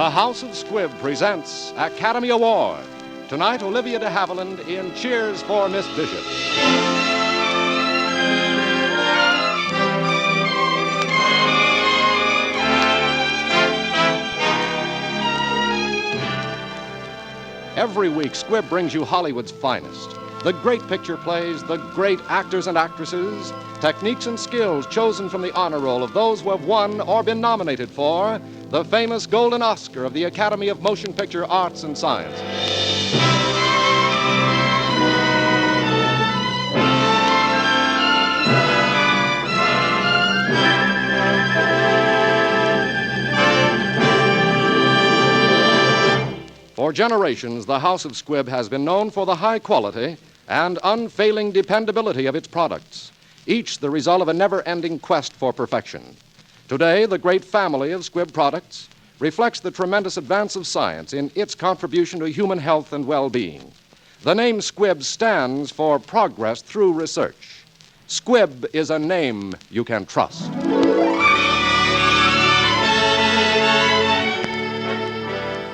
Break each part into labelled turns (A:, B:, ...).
A: The House of Squibb presents Academy Award. Tonight, Olivia de Havilland in Cheers for Miss Bishop. Every week, Squibb brings you Hollywood's finest. The great picture plays, the great actors and actresses, techniques and skills chosen from the honor roll of those who have won or been nominated for the famous Golden Oscar of the Academy of Motion Picture Arts and Sciences. For generations, the House of Squibb has been known for the high quality and unfailing dependability of its products, each the result of a never-ending quest for perfection. Today, the great family of Squibb products reflects the tremendous advance of science in its contribution to human health and well-being. The name Squibb stands for progress through research. Squibb is a name you can trust.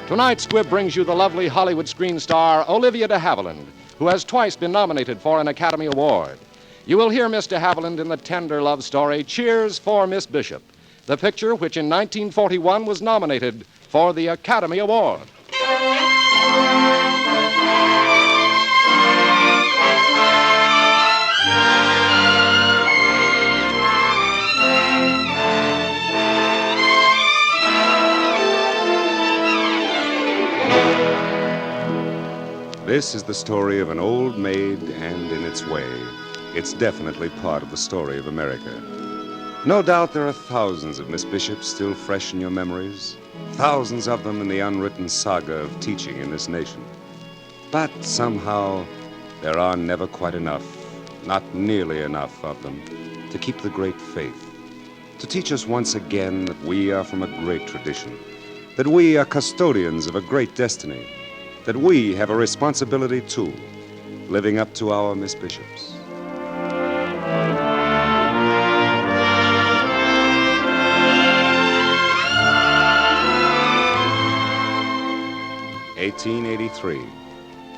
A: Tonight, Squibb brings you the lovely Hollywood screen star Olivia de Havilland, who has twice been nominated for an Academy Award. You will hear Miss de Havilland in the tender love story Cheers for Miss Bishop, the picture which in 1941 was nominated for the Academy Award.
B: This is the story of an old maid, and in its way, it's definitely part of the story of America. No doubt there are thousands of Miss Bishops still fresh in your memories, thousands of them in the unwritten saga of teaching in this nation. But somehow, there are never quite enough, not nearly enough of them, to keep the great faith, to teach us once again that we are from a great tradition, that we are custodians of a great destiny, that we have a responsibility, too, living up to our Miss Bishops. (1883),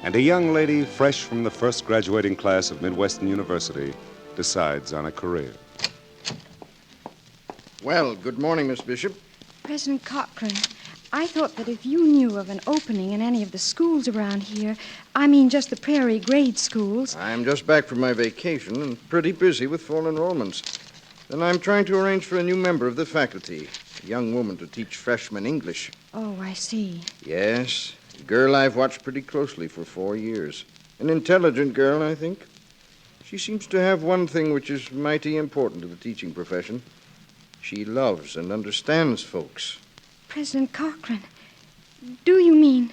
B: and a young lady fresh from the first graduating class of Midwestern University decides on a career.
C: Well, good morning, Miss Bishop.
D: President Cochran, I thought that if you knew of an opening in any of the schools around here, I mean just the prairie grade schools.
C: I'm just back from my vacation and pretty busy with fall enrollments. And I'm trying to arrange for a new member of the faculty, a young woman to teach freshman English.
D: Oh, I see.
C: Yes, a girl I've watched pretty closely for 4 years. An intelligent girl, I think. She seems to have one thing which is mighty important to the teaching profession. She loves and understands folks.
D: President Cochran, do you mean...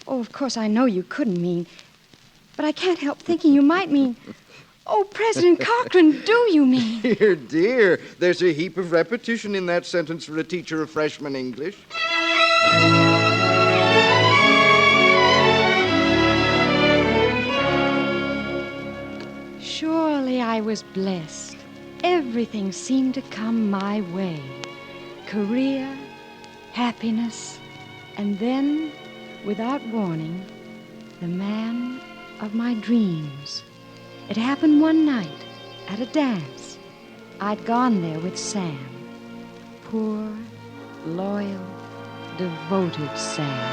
D: Oh, of course, I know you couldn't mean... But I can't help thinking you might mean... Oh, President Cochran, do you mean...
C: Dear, dear, there's a heap of repetition in that sentence for a teacher of freshman English.
D: Surely I was blessed. Everything seemed to come my way. Career, happiness, and then, without warning, the man of my dreams. It happened one night at a dance. I'd gone there with Sam. Poor, loyal, devoted Sam.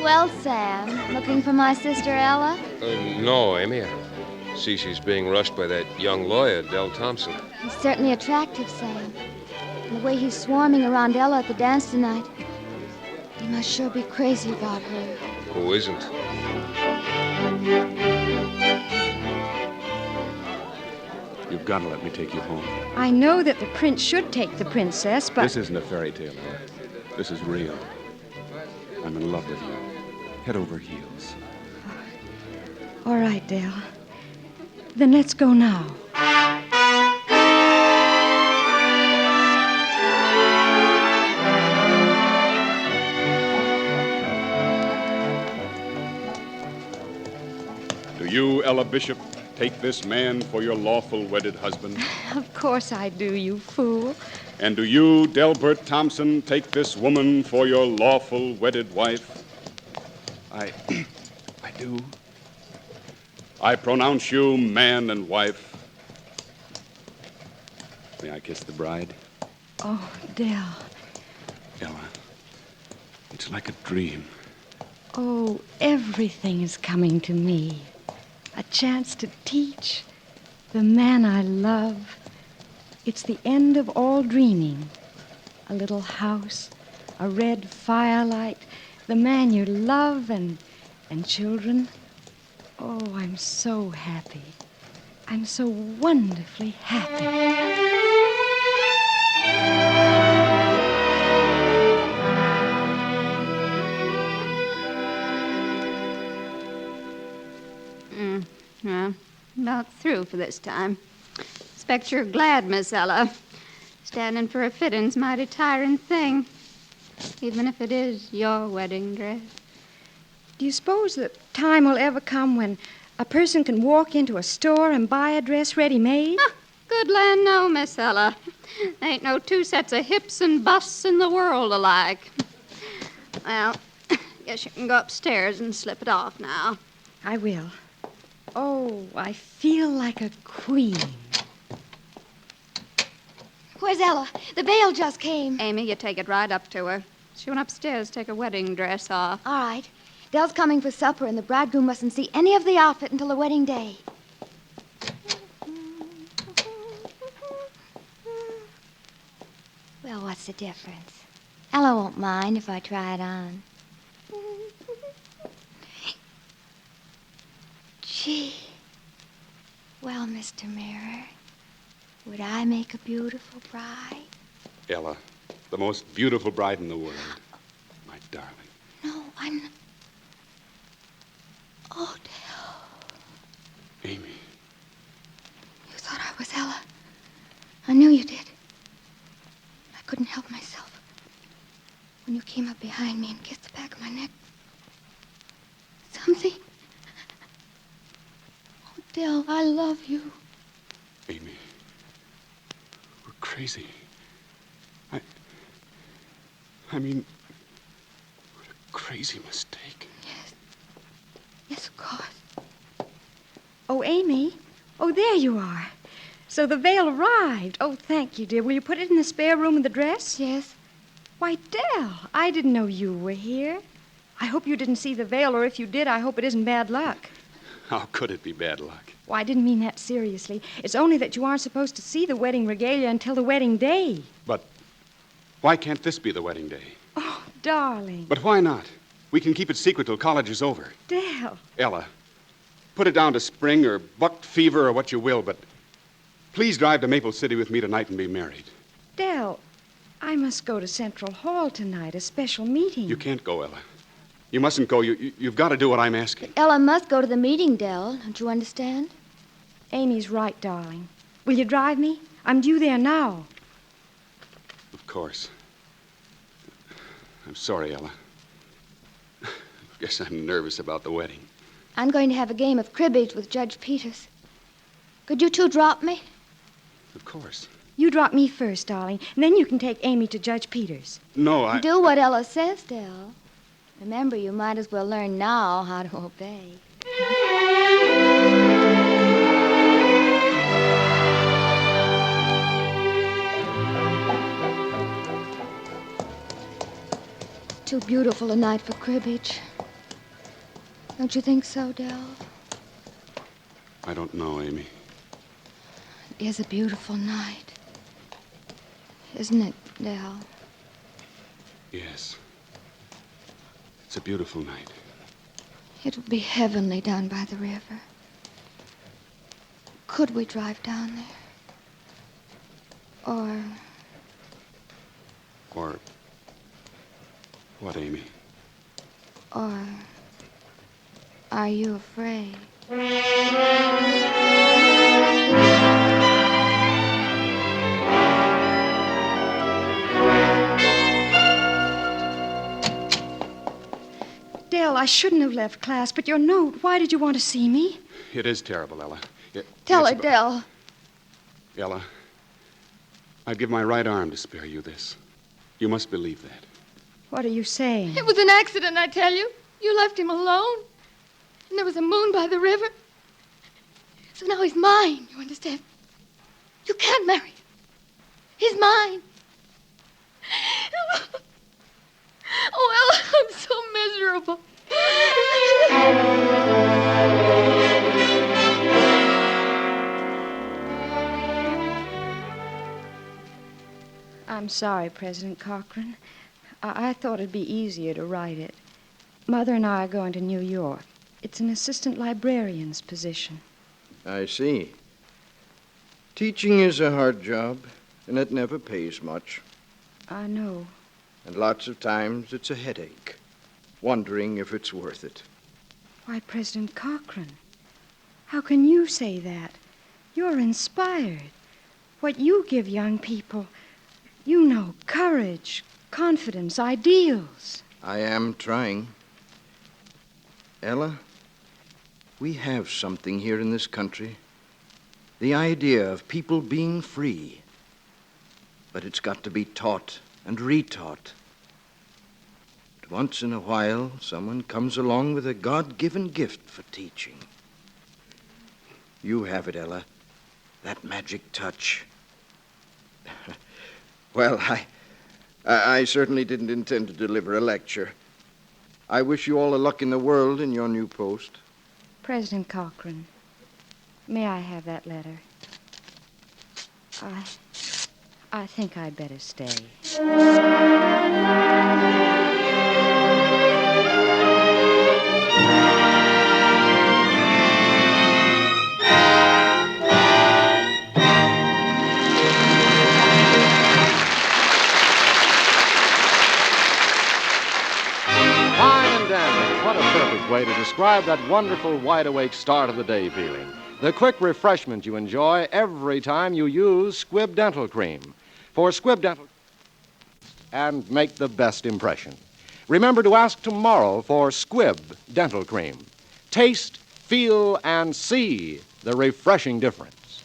E: Well, Sam, looking for my sister Ella?
F: No, Amy. I see she's being rushed by that young lawyer, Del Thompson.
E: He's certainly attractive, Sam. And the way he's swarming around Ella at the dance tonight, he must sure be crazy about her.
F: Who isn't?
G: You've got to let me take you home.
D: I know that the prince should take the princess, but...
G: This isn't a fairy tale, Ella. This is real. I'm in love with you. Head over heels.
D: All right, Dale. Then let's go now.
H: To you,
G: Ella Bishop, take this man for your lawful wedded husband?
D: Of course I do, you fool.
G: And do you, Delbert Thompson, take this woman for your lawful wedded wife? I do. I pronounce you man and wife. May I kiss the bride?
D: Oh, Del.
G: Ella, it's like a dream.
D: Oh, everything is coming to me. A chance to teach. The man I love. It's the end of all dreaming. A little house, a red firelight, the man you love, and children. Oh, I'm so happy. I'm so wonderfully happy.
H: Well, about through for this time. Expect you're glad, Miss Ella. Standing for a fitting's mighty tiring thing, even if it is your wedding dress.
D: Do you suppose that time will ever come when a person can walk into a store and buy a dress ready-made?
H: Good land, no, Miss Ella. Ain't no two sets of hips and busts in the world alike. Well, guess you can go upstairs and slip it off now.
D: I will. Oh, I feel like a queen.
E: Where's Ella? The veil just came.
H: Amy, you take it right up to her. She went upstairs to take her wedding dress off.
E: All right. Dell's coming for supper, and the bridegroom mustn't see any of the outfit until the wedding day. Well, what's the difference? Ella won't mind if I try it on. Gee. Well, Mr. Mirror, would I make a beautiful bride?
G: Ella, the most beautiful bride in the world. My darling.
E: No, I'm not. Oh, Dell.
G: Amy.
E: You thought I was Ella. I knew you did. I couldn't help myself. When you came up behind me and kissed the back of my neck. Something. Oh, Dell, I love you.
G: Amy. We're crazy. I mean, what a crazy mistake.
E: Yes. Yes, of course.
D: Oh, Amy. Oh, there you are. So the veil arrived. Oh, thank you, dear. Will you put it in the spare room of the dress?
E: Yes.
D: Why, Dell, I didn't know you were here. I hope you didn't see the veil, or if you did, I hope it isn't bad luck.
G: How could it be bad luck?
D: Well, I didn't mean that seriously. It's only that you aren't supposed to see the wedding regalia until the wedding day.
G: But why can't this be the wedding day?
D: Oh, darling.
G: But why not? We can keep it secret till college is over.
D: Dell.
G: Ella, put it down to spring or buck fever or what you will, but please drive to Maple City with me tonight and be married.
D: Dell, I must go to Central Hall tonight, a special meeting.
G: You can't go, Ella. You mustn't go. You've got to do what I'm asking.
E: Ella must go to the meeting, Dell. Don't you understand?
D: Amy's right, darling. Will you drive me? I'm due there now.
G: Of course. I'm sorry, Ella. Guess I'm nervous about the wedding.
E: I'm going to have a game of cribbage with Judge Peters. Could you two drop me?
G: Of course.
D: You drop me first, darling, and then you can take Amy to Judge Peters.
G: No, I...
E: Do what Ella says, Dell. Remember, you might as well learn now how to obey. Too beautiful a night for cribbage. Don't you think so, Dell?
G: I don't know, Amy.
E: It is a beautiful night. Isn't it, Dell?
G: Yes. It's a beautiful night.
E: It'll be heavenly down by the river. Could we drive down there?
G: Or... what, Amy?
E: Or are you afraid?
D: Dell, Del, I shouldn't have left class, but your note, why did you want to see me?
G: It is terrible, Ella.
E: Tell her, Del.
G: Ella, I'd give my right arm to spare you this. You must believe that.
D: What are you saying?
E: It was an accident, I tell you. You left him alone. And there was a moon by the river. So now he's mine, you understand? You can't marry him. He's mine. Oh, Ella, I'm so miserable.
D: I'm sorry, President Cochran. I thought it'd be easier to write it. Mother and I are going to New York. It's an assistant librarian's position.
C: I see. Teaching is a hard job, and it never pays much.
D: I know.
C: And lots of times it's a headache, wondering if it's worth it.
D: Why, President Cochran, how can you say that? You're inspired. What you give young people, you know, courage, confidence, ideals.
C: I am trying. Ella, we have something here in this country. The idea of people being free. But it's got to be taught and retaught. But once in a while, someone comes along with a God-given gift for teaching. You have it, Ella. That magic touch. Well, I certainly didn't intend to deliver a lecture. I wish you all the luck in the world in your new post.
D: President Cochran, may I have that letter? I think I'd better stay.
A: What a perfect way to describe that wonderful wide-awake start of the day feeling. The quick refreshment you enjoy every time you use Squibb Dental Cream. For Squibb Dental and make the best impression. Remember to ask tomorrow for Squibb Dental Cream. Taste, feel, and see the refreshing difference.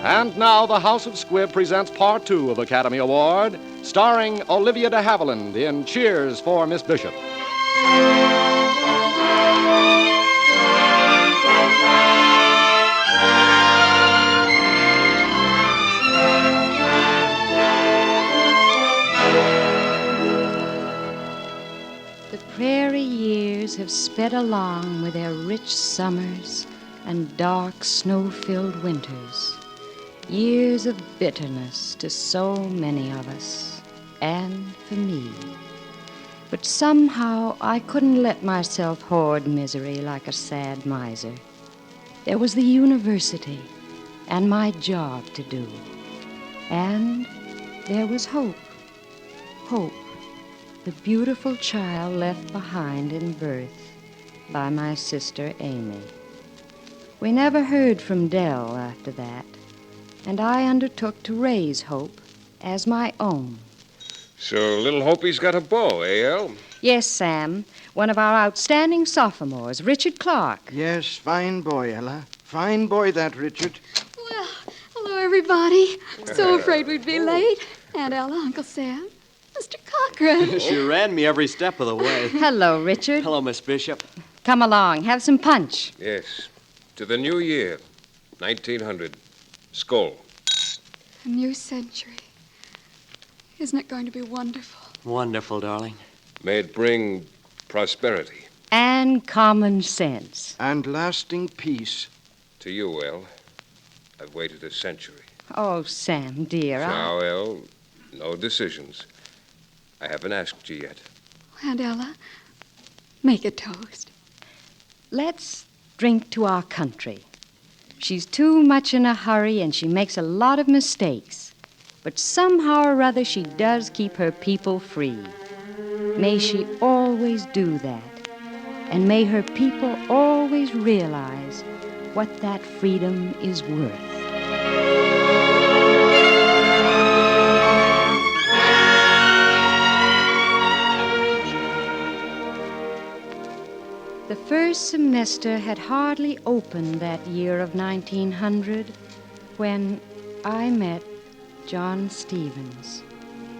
A: And now the House of Squibb presents Part 2 of Academy Award, starring Olivia de Havilland in Cheers for Miss Bishop.
D: The prairie years have sped along with their rich summers and dark snow-filled winters. Years of bitterness to so many of us, and for me. But somehow I couldn't let myself hoard misery like a sad miser. There was the university and my job to do. And there was hope. Hope, the beautiful child left behind in birth by my sister Amy. We never heard from Del after that. And I undertook to raise Hope as my own.
F: So little Hope's got a beau, eh, El?
D: Yes, Sam. One of our outstanding sophomores, Richard Clark.
C: Yes, fine boy, Ella. Fine boy, that Richard.
E: Well, hello, everybody. So afraid we'd be late. Aunt Ella, Uncle Sam, Mr. Cochran.
I: She ran me every step of the way.
D: Hello, Richard.
I: Hello, Miss Bishop.
D: Come along. Have some punch.
F: Yes. To the new year, 1900. Skull.
E: A new century. Isn't it going to be wonderful?
I: Wonderful, darling.
F: May it bring prosperity.
D: And common sense.
C: And lasting peace.
F: To you, El. I've waited a century.
D: Oh, Sam, dear.
F: Now, El, no decisions. I haven't asked you yet.
E: Aunt Ella, make a toast.
D: Let's drink to our country. She's too much in a hurry, and she makes a lot of mistakes. But somehow or other, she does keep her people free. May she always do that. And may her people always realize what that freedom is worth. The first semester had hardly opened that year of 1900 when I met John Stevens.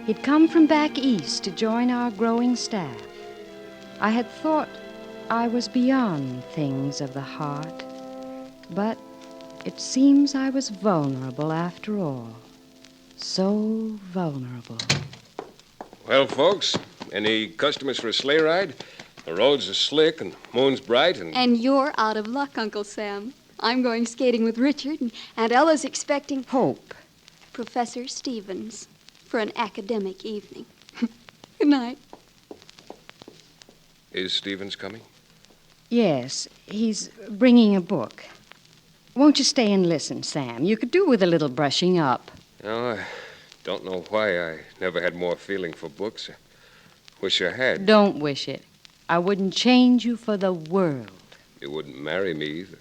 D: He'd come from back east to join our growing staff. I had thought I was beyond things of the heart, but it seems I was vulnerable after all. So vulnerable.
F: Well, folks, any customers for a sleigh ride? The roads are slick and moon's bright and...
J: And you're out of luck, Uncle Sam. I'm going skating with Richard, and Aunt Ella's expecting...
D: Hope.
J: Professor Stevens for an academic evening. Good night.
F: Is Stevens coming?
D: Yes, he's bringing a book. Won't you stay and listen, Sam? You could do with a little brushing up.
F: No, I don't know why I never had more feeling for books. I wish I had.
D: Don't wish it. I wouldn't change you for the world.
F: You wouldn't marry me either.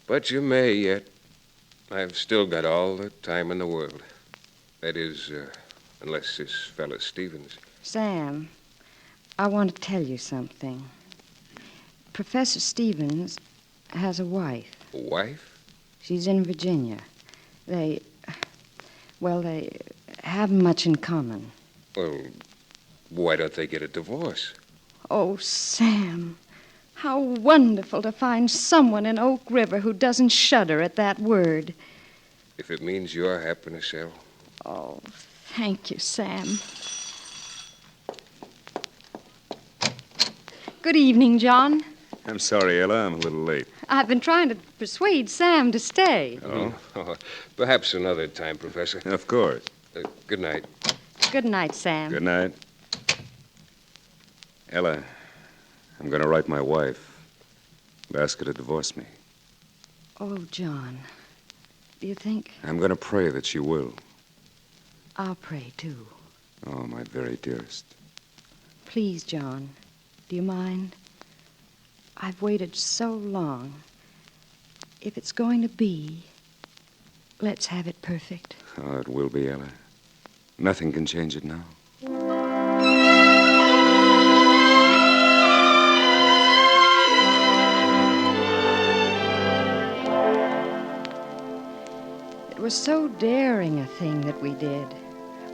F: But you may yet. I've still got all the time in the world. That is, unless this fella Stevens.
D: Sam, I want to tell you something. Professor Stevens has a wife.
F: A wife?
D: She's in Virginia. They haven't much in common.
F: Well, why don't they get a divorce?
D: Oh, Sam, how wonderful to find someone in Oak River who doesn't shudder at that word.
F: If it means your happiness, El.
D: Oh, thank you, Sam. Good evening, John.
B: I'm sorry, Ella. I'm a little late.
D: I've been trying to persuade Sam to stay.
B: Oh?
F: Perhaps another time, Professor.
B: Of course.
F: Good night.
D: Good night, Sam.
B: Good night. Ella, I'm going to write my wife and ask her to divorce me.
D: Oh, John, do you think...
B: I'm going to pray that she will.
D: I'll pray, too.
B: Oh, my very dearest.
D: Please, John, do you mind? I've waited so long. If it's going to be, let's have it perfect.
B: Oh, it will be, Ella. Nothing can change it now.
D: It was so daring a thing that we did,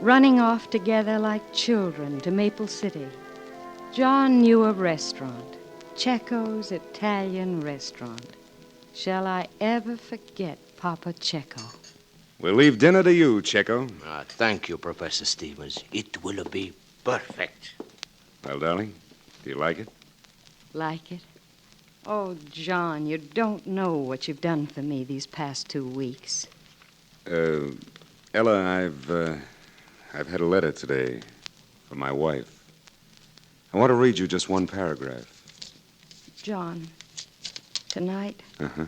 D: running off together like children to Maple City. John knew a restaurant, Cecco's Italian restaurant. Shall I ever forget Papa Cecco?
B: We'll leave dinner to you, Cecco.
K: Thank you, Professor Stevens. It will be perfect.
B: Well, darling, do you like it?
D: Like it? Oh, John, you don't know what you've done for me these past 2 weeks.
B: Ella, I've had a letter today from my wife. I want to read you just one paragraph.
D: John, tonight?
B: Uh-huh.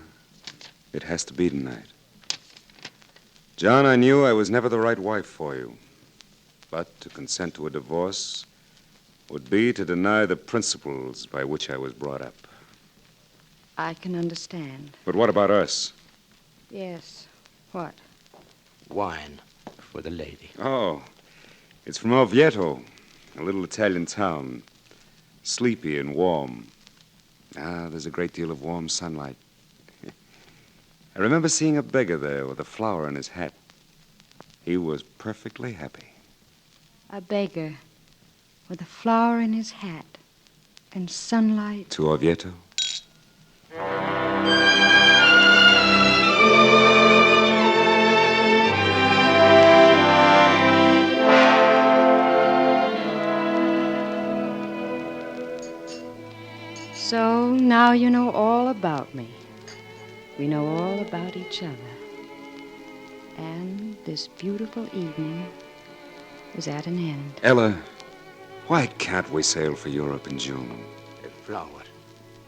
B: It has to be tonight. John, I knew I was never the right wife for you. But to consent to a divorce would be to deny the principles by which I was brought up.
D: I can understand.
B: But what about us?
D: Yes. What?
K: Wine for the lady.
B: Oh, it's from Orvieto, a little Italian town. Sleepy and warm. There's a great deal of warm sunlight. I remember seeing a beggar there with a flower in his hat. He was perfectly happy.
D: A beggar with a flower in his hat and sunlight.
B: To Orvieto?
D: So now you know all about me. We know all about each other. And this beautiful evening is at an end.
B: Ella, why can't we sail for Europe in June?
K: A flower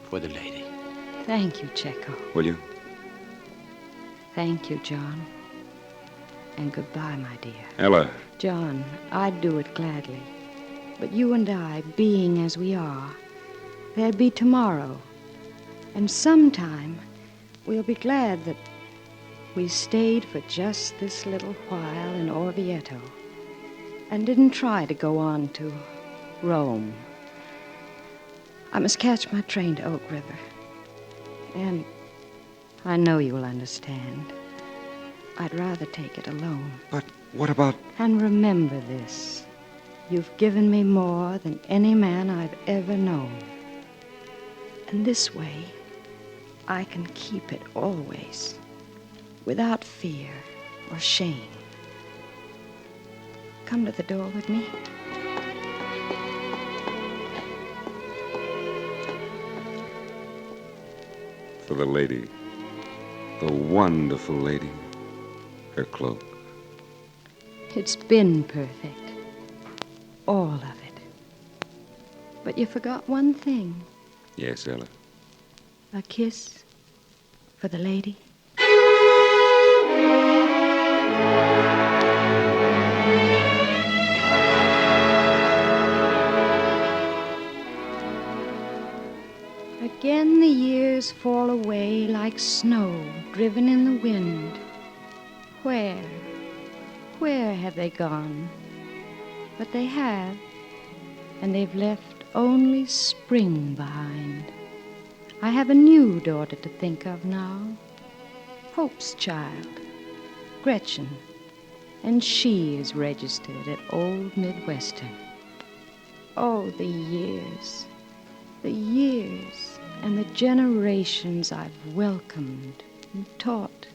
K: for the lady.
D: Thank you, Cecco.
B: Will you?
D: Thank you, John. And goodbye, my dear.
B: Ella.
D: John, I'd do it gladly. But you and I, being as we are, there'd be tomorrow. And sometime we'll be glad that we stayed for just this little while in Orvieto and didn't try to go on to Rome. I must catch my train to Oak River. And I know you'll understand. I'd rather take it alone.
B: But what about...
D: And remember this. You've given me more than any man I've ever known. And this way, I can keep it always, without fear or shame. Come to the door with me.
B: For the lady, the wonderful lady, her cloak.
D: It's been perfect. All of it. But you forgot one thing.
B: Yes, Ella.
D: A kiss for the lady. Again the years fall away like snow driven in the wind. Where have they gone? But they have, and they've left only spring behind. I have a new daughter to think of now. Hope's child, Gretchen, and she is registered at Old Midwestern. Oh, the years, and the generations I've welcomed and taught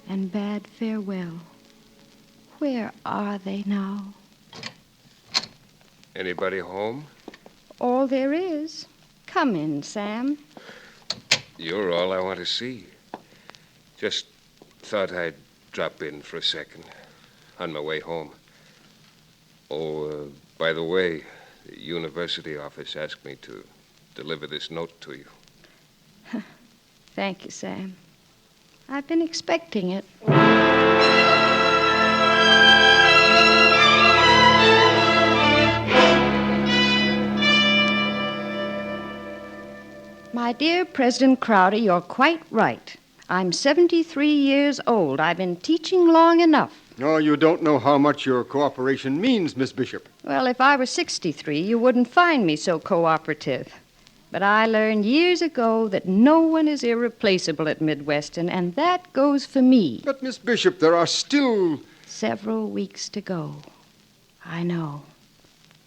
D: and bade farewell. Where are they now?
F: Anybody home?
D: All there is. Come in, Sam.
F: You're all I want to see. Just thought I'd drop in for a second on my way home. Oh, by the way, the university office asked me to deliver this note to you.
D: Thank you, Sam. I've been expecting it. My dear President Crowder, you're quite right. I'm 73 years old. I've been teaching long enough.
L: Oh, you don't know how much your cooperation means, Miss Bishop.
D: Well, if I were 63, you wouldn't find me so cooperative. But I learned years ago that no one is irreplaceable at Midwestern, and that goes for me.
L: But, Miss Bishop, there are still...
D: Several weeks to go. I know.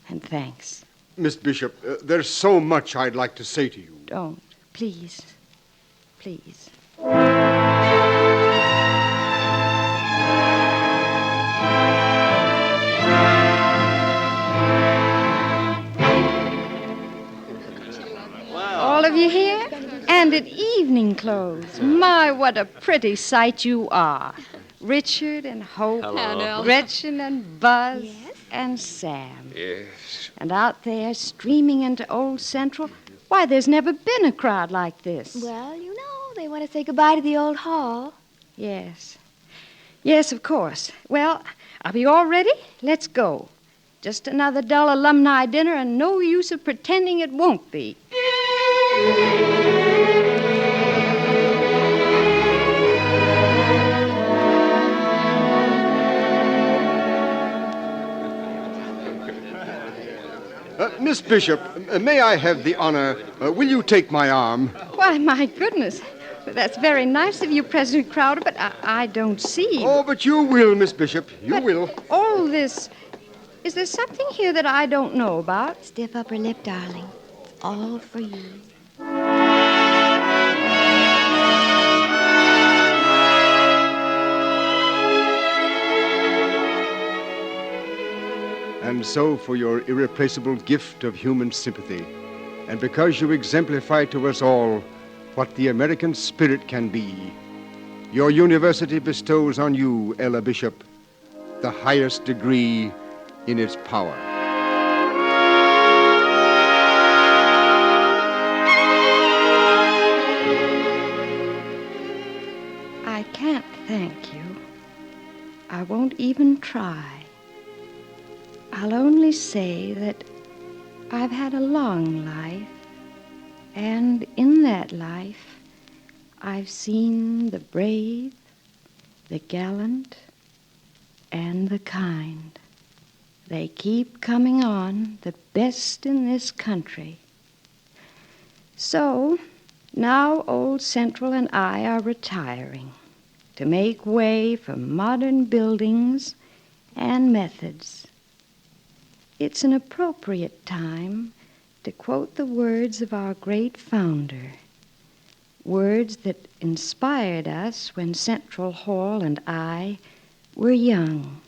D: And thanks.
L: Miss Bishop, there's so much I'd like to say to you.
D: Don't. Please. Please. All of you here? And in evening clothes. My, what a pretty sight you are. Richard and Hope.
J: Hello.
D: Gretchen and Buzz. Yes. And Sam.
F: Yes.
D: And out there, streaming into Old Central, why, there's never been a crowd like this.
E: Well, you know, they want to say goodbye to the old hall.
D: Yes. Yes, of course. Well, are we all ready? Let's go. Just another dull alumni dinner and no use of pretending it won't be.
L: Miss Bishop, may I have the honor? Will you take my arm?
D: Why, my goodness. That's very nice of you, President Crowder, but I don't see.
L: Oh, but you will, Miss Bishop. You will.
D: All this... Is there something here that I don't know about?
E: Stiff upper lip, darling. It's all for you.
L: And so, for your irreplaceable gift of human sympathy, and because you exemplify to us all what the American spirit can be, your university bestows on you, Ella Bishop, the highest degree in its power.
D: I can't thank you. I won't even try. I'll only say that I've had a long life, and in that life, I've seen the brave, the gallant, and the kind. They keep coming on, the best in this country, So, now old Central and I are retiring to make way for modern buildings and methods. It's an appropriate time to quote the words of our great founder, words that inspired us when Central Hall and I were young.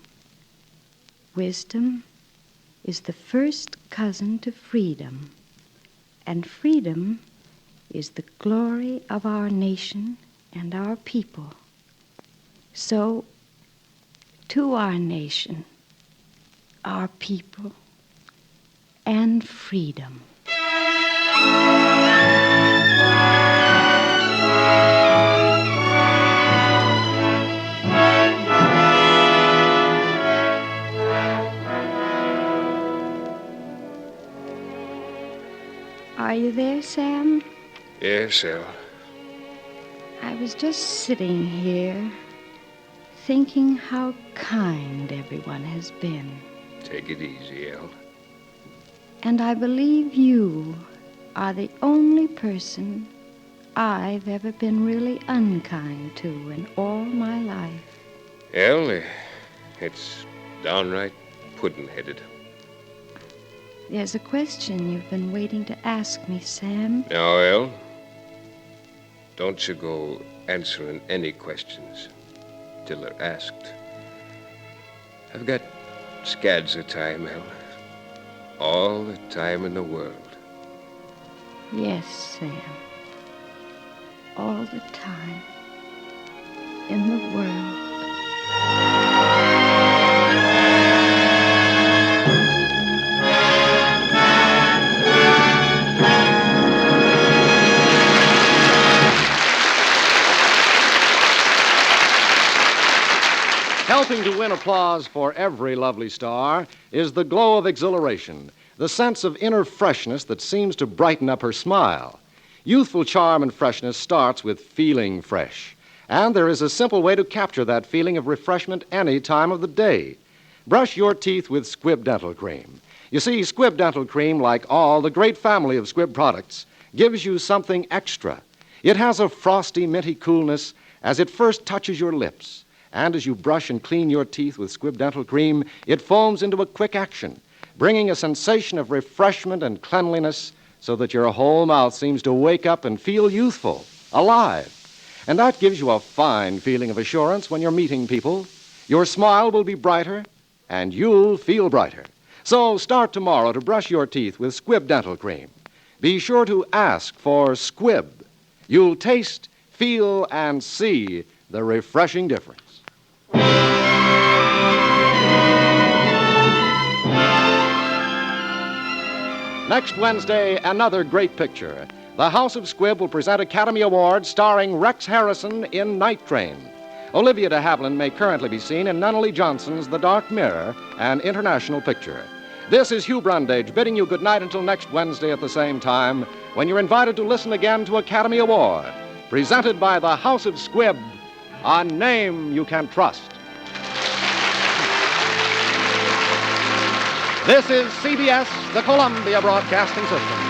D: Wisdom is the first cousin to freedom, and freedom is the glory of our nation and our people. So, to our nation, our people, and freedom. Are you there, Sam?
F: Yes, Elle.
D: I was just sitting here, thinking how kind everyone has been.
F: Take it easy, Elle.
D: And I believe you are the only person I've ever been really unkind to in all my life.
F: Elle, it's downright puddin'-headed.
D: There's a question you've been waiting to ask me, Sam.
F: Now, Elle, don't you go answering any questions till they're asked. I've got scads of time, Elle. All the time in the world.
D: Yes, Sam. All the time in the world.
A: Helping to win applause for every lovely star is the glow of exhilaration, the sense of inner freshness that seems to brighten up her smile. Youthful charm and freshness starts with feeling fresh, and there is a simple way to capture that feeling of refreshment any time of the day. Brush your teeth with Squibb Dental Cream. You see, Squibb Dental Cream, like all the great family of Squibb products, gives you something extra. It has a frosty, minty coolness as it first touches your lips. And as you brush and clean your teeth with Squibb Dental Cream, it foams into a quick action, bringing a sensation of refreshment and cleanliness so that your whole mouth seems to wake up and feel youthful, alive. And that gives you a fine feeling of assurance when you're meeting people. Your smile will be brighter, and you'll feel brighter. So start tomorrow to brush your teeth with Squibb Dental Cream. Be sure to ask for Squibb. You'll taste, feel, and see the refreshing difference. Next Wednesday, another great picture. The House of Squibb will present Academy Awards starring Rex Harrison in Night Train. Olivia de Havilland may currently be seen in Nunnally Johnson's The Dark Mirror, an international picture. This is Hugh Brundage bidding you good night until next Wednesday at the same time, when you're invited to listen again to Academy Award, presented by the House of Squibb, a name you can trust. This is CBS, the Columbia Broadcasting System.